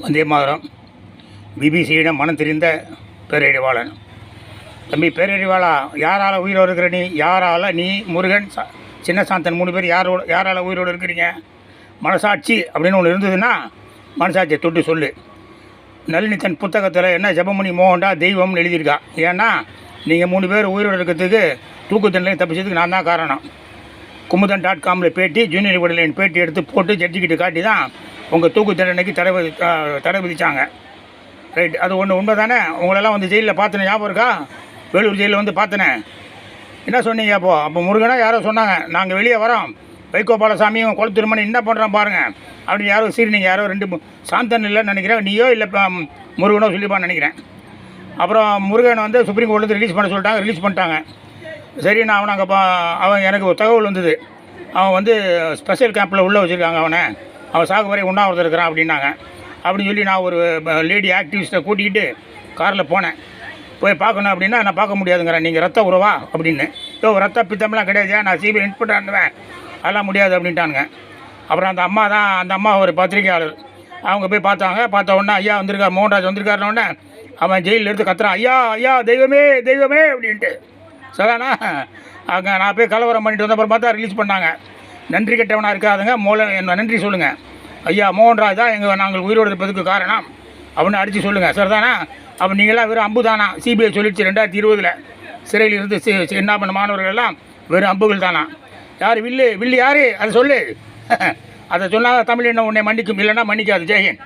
வந்தே மாதரம். பிபிசியிடம் மனம் தெரிந்த பேரறிவாளன். தம்பி பேரறிவாளா, யாரால் உயிரோடு இருக்கிற நீ? யாரால் நீ, முருகன், சின்னசாந்தன் 3 பேர் யாரால் உயிரோடு இருக்கிறீங்க? மனசாட்சி அப்படின்னு ஒன்று இருந்ததுன்னா மனசாட்சியை தொட்டு சொல்லு. நளினி தன் புத்தகத்தில் என்ன ஜெபமணி மோகன்டா தெய்வம்னு எழுதியிருக்கா. ஏன்னா நீங்கள் 3 பேர் உயிரோடு இருக்கிறதுக்கு தூக்கு தண்டனை தப்பிச்சதுக்கு நான் தான் காரணம். குமுதன்.comல பேட்டி, ஜூனியர் விடலின் பேட்டி எடுத்து போட்டு ஜட்ஜிக்கிட்ட காட்டி தான் உங்கள் தூக்கு தண்டனைக்கு தடை விதித்தாங்க. ரைட், அது உண்மை தானே? உங்களெல்லாம் வந்து ஜெயிலில் பார்த்தனே, ஞாபகம் இருக்கா? வேலூர் ஜெயிலில் வந்து பார்த்தனே. என்ன சொன்னீங்க அப்போ முருகனா யாரோ சொன்னாங்க, நாங்கள் வெளியே வரோம், வைகோபாலசாமியும் குளத்திருமணி என்ன பண்ணுறோம் பாருங்கள் அப்படின்னு யாரோ சீரினீங்க. யாரோ 2 சாந்தன் இல்லைன்னு நினைக்கிறேன், நீயோ இல்லை முருகனோ சொல்லிப்பான்னு நினைக்கிறேன். அப்புறம் முருகன் வந்து சுப்ரீம் கோர்ட்லேருந்து ரிலீஸ் பண்ண சொல்லிட்டாங்க, ரிலீஸ் பண்ணிட்டாங்க. சரி, அவன் எனக்கு ஒரு தகவல் வந்தது, அவன் வந்து ஸ்பெஷல் கேம்பில் உள்ளே வச்சுருக்காங்க, அவன் சாகு வரை உண்ணாவிரதம் இருக்கிறான் அப்படின்னாங்க. அப்படின்னு சொல்லி நான் ஒரு லேடி ஆக்டிவிஸ்ட்டை கூட்டிகிட்டு காரில் போனேன். போய் பார்க்கணும் அப்படின்னா நான் பார்க்க முடியாதுங்கிறேன். நீங்கள் ரத்த உறவா அப்படின்னு. ரத்த பித்தம்லாம் கிடையாது, நான் சிபிஐ இன்ஸ்பெக்டராக இருந்தேன், அதெல்லாம் முடியாது அப்படின்ட்டானுங்க. அப்புறம் அந்த அம்மா ஒரு பத்திரிகையாளர், அவங்க போய் பார்த்த உடனே ஐயா வந்திருக்கார், மோகன்ராஜ் வந்திருக்காருன்னொடனே அவன் ஜெயிலில் எடுத்து கத்துறான், ஐயா ஐயா தெய்வமே தெய்வமே அப்படின்ட்டு. சரிண்ணா, அங்கே நான் போய் கலவரம் பண்ணிட்டு வந்த அப்புறம் பார்த்தா ரிலீஸ் பண்ணாங்க. நன்றி கெட்டவனாக இருக்காதுங்க, என்ன நன்றி சொல்லுங்கள், ஐயா மோகன்ராஜ் தான் நாங்கள் உயிரோடு இருப்பதுக்கு காரணம் அப்படின்னு அடித்து சொல்லுங்கள். சரிதானா? அப்போ நீங்களாம் வெறும் அம்பு தானா? சிபிஐ சொல்லிடுச்சு 2020 சிறையில் இருந்து என்ன பண்ண மாணவர்கள் எல்லாம் வெறும் அம்புகள் தானா? யார் வில்லு யார் அதை சொல்லு. அதை சொன்னால் தமிழ் என்ன உன்னை மன்னிக்கும், இல்லைன்னா மன்னிக்காது. ஜெயஹிந்த்.